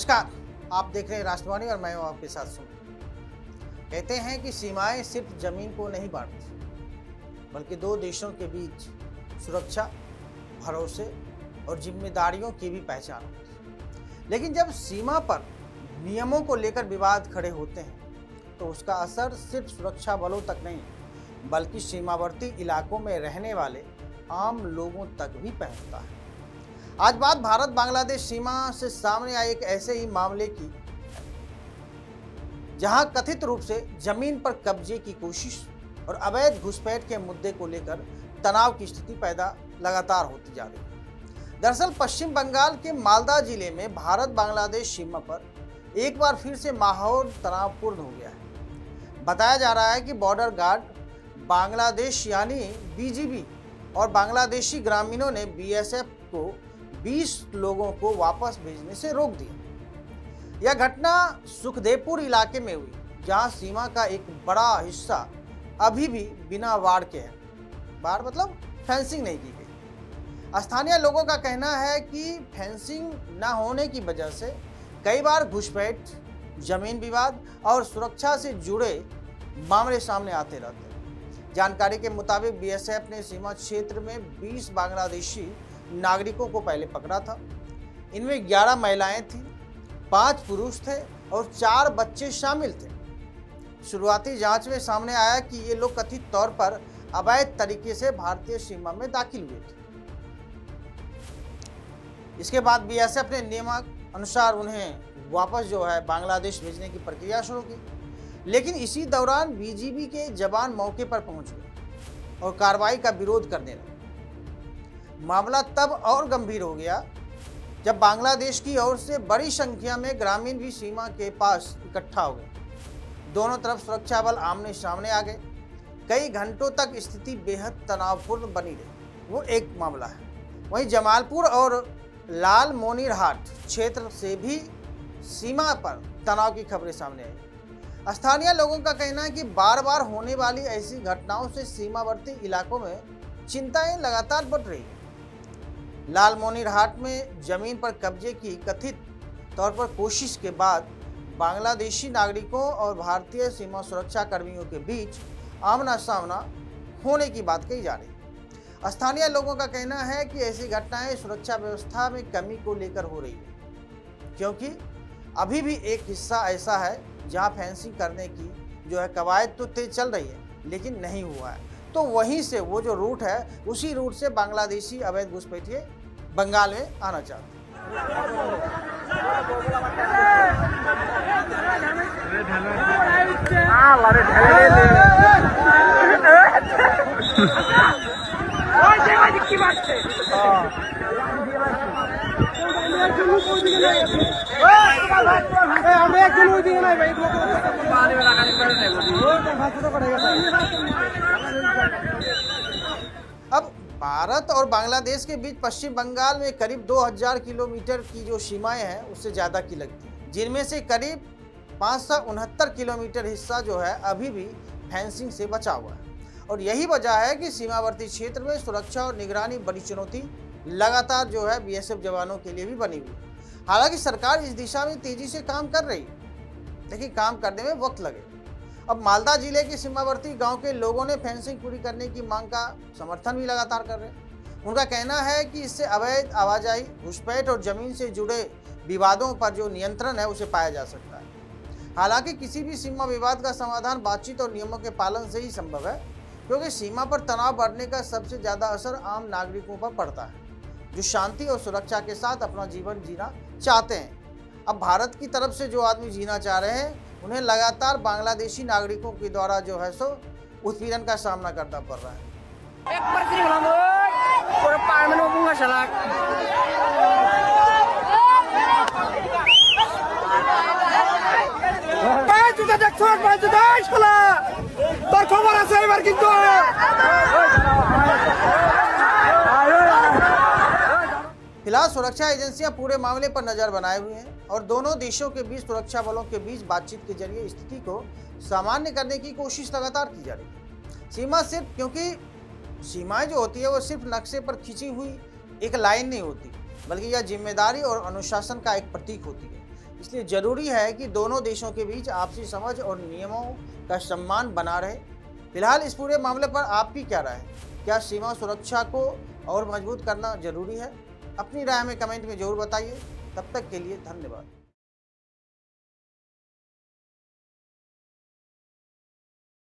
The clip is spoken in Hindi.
नमस्कार, आप देख रहे हैं राष्ट्रवाणी और मैं हूं आपके साथ सुन। कहते हैं कि सीमाएं सिर्फ जमीन को नहीं बांटती, बल्कि दो देशों के बीच सुरक्षा, भरोसे और जिम्मेदारियों की भी पहचान होती है। लेकिन जब सीमा पर नियमों को लेकर विवाद खड़े होते हैं, तो उसका असर सिर्फ सुरक्षा बलों तक नहीं, बल्कि सीमावर्ती इलाकों में रहने वाले आम लोगों तक भी पहुंचता है। आज बात भारत बांग्लादेश सीमा से सामने आए एक ऐसे ही मामले की, जहां कथित रूप से जमीन पर कब्जे की कोशिश और अवैध घुसपैठ के मुद्दे को लेकर तनाव की स्थिति पैदा लगातार होती जा रही है। दरअसल पश्चिम बंगाल के मालदा जिले में भारत बांग्लादेश सीमा पर एक बार फिर से माहौल तनावपूर्ण हो गया है। बताया जा रहा है कि बॉर्डर गार्ड बांग्लादेश यानी बीजीबी और बांग्लादेशी ग्रामीणों ने बीएसएफ को 20 लोगों को वापस भेजने से रोक दिया। यह घटना सुखदेवपुर इलाके में हुई, जहां सीमा का एक बड़ा हिस्सा अभी भी बिना वाड़ के है। वाड़ मतलब फेंसिंग नहीं की गई। स्थानीय लोगों का कहना है कि फेंसिंग न होने की वजह से कई बार घुसपैठ, जमीन विवाद और सुरक्षा से जुड़े मामले सामने आते रहते हैं। जानकारी के मुताबिक बीएसएफ ने सीमा क्षेत्र में 20 बांग्लादेशी नागरिकों को पहले पकड़ा था। इनमें 11 महिलाएं थीं, 5 पुरुष थे और 4 बच्चे शामिल थे। शुरुआती जांच में सामने आया कि ये लोग कथित तौर पर अवैध तरीके से भारतीय सीमा में दाखिल हुए थे। इसके बाद बीएसएफ ने नियमानुसार उन्हें वापस बांग्लादेश भेजने की प्रक्रिया शुरू की। लेकिन इसी दौरान बीजीबी के जवान मौके पर पहुंच गए और कार्रवाई का विरोध करने लगे। मामला तब और गंभीर हो गया जब बांग्लादेश की ओर से बड़ी संख्या में ग्रामीण भी सीमा के पास इकट्ठा हो गए। दोनों तरफ सुरक्षा बल आमने सामने आ गए। कई घंटों तक स्थिति बेहद तनावपूर्ण बनी रही। वो एक मामला है। वहीं जमालपुर और लाल मोनीरहाट क्षेत्र से भी सीमा पर तनाव की खबरें सामने आई। स्थानीय लोगों का कहना है कि बार बार होने वाली ऐसी घटनाओं से सीमावर्ती इलाकों में चिंताएं लगातार बढ़ रही है। लाल मोनीरहाट में जमीन पर कब्जे की कथित तौर पर कोशिश के बाद बांग्लादेशी नागरिकों और भारतीय सीमा सुरक्षा कर्मियों के बीच आमना सामना होने की बात कही जा रही है। स्थानीय लोगों का कहना है कि ऐसी घटनाएं सुरक्षा व्यवस्था में कमी को लेकर हो रही है, क्योंकि अभी भी एक हिस्सा ऐसा है जहां फेंसिंग करने की कवायद तो तेज चल रही है, लेकिन नहीं हुआ है। तो वहीं से वो जो रूट है, उसी रूट से बांग्लादेशी अवैध घुसपैठिए बंगाल में आना चाहते अब भारत और बांग्लादेश के बीच पश्चिम बंगाल में करीब 2000 किलोमीटर की जो सीमाएं हैं, उससे ज़्यादा की लगती है, जिनमें से करीब 569 किलोमीटर हिस्सा अभी भी फेंसिंग से बचा हुआ है। और यही वजह है कि सीमावर्ती क्षेत्र में सुरक्षा और निगरानी बड़ी चुनौती लगातार बीएसएफ जवानों के लिए भी बनी हुई है। हालांकि सरकार इस दिशा में तेजी से काम कर रही है, लेकिन काम करने में वक्त लगेगा। अब मालदा जिले के सीमावर्ती गांव के लोगों ने फेंसिंग पूरी करने की मांग का समर्थन भी लगातार कर रहे हैं। उनका कहना है कि इससे अवैध आवाजाही, घुसपैठ और जमीन से जुड़े विवादों पर जो नियंत्रण है, उसे पाया जा सकता है। हालांकि किसी भी सीमा विवाद का समाधान बातचीत और नियमों के पालन से ही संभव है, क्योंकि सीमा पर तनाव बढ़ने का सबसे ज़्यादा असर आम नागरिकों पर पड़ता है, जो शांति और सुरक्षा के साथ अपना जीवन जीना चाहते हैं। अब भारत की तरफ से जो आदमी जीना चाह रहे हैं, उन्हें लगातार बांग्लादेशी नागरिकों के द्वारा उत्पीड़न का सामना करना पड़ रहा है। फिलहाल सुरक्षा एजेंसियां पूरे मामले पर नजर बनाए हुए हैं और दोनों देशों के बीच सुरक्षा बलों के बीच बातचीत के जरिए स्थिति को सामान्य करने की कोशिश लगातार की जा रही है। क्योंकि सीमाएं जो होती है वो सिर्फ नक्शे पर खींची हुई एक लाइन नहीं होती, बल्कि यह जिम्मेदारी और अनुशासन का एक प्रतीक होती है। इसलिए जरूरी है कि दोनों देशों के बीच आपसी समझ और नियमों का सम्मान बना रहे। फिलहाल इस पूरे मामले पर आपकी क्या राय है? क्या सीमा सुरक्षा को और मजबूत करना जरूरी है? अपनी राय हमें कमेंट में जरूर बताइए। तब तक के लिए धन्यवाद।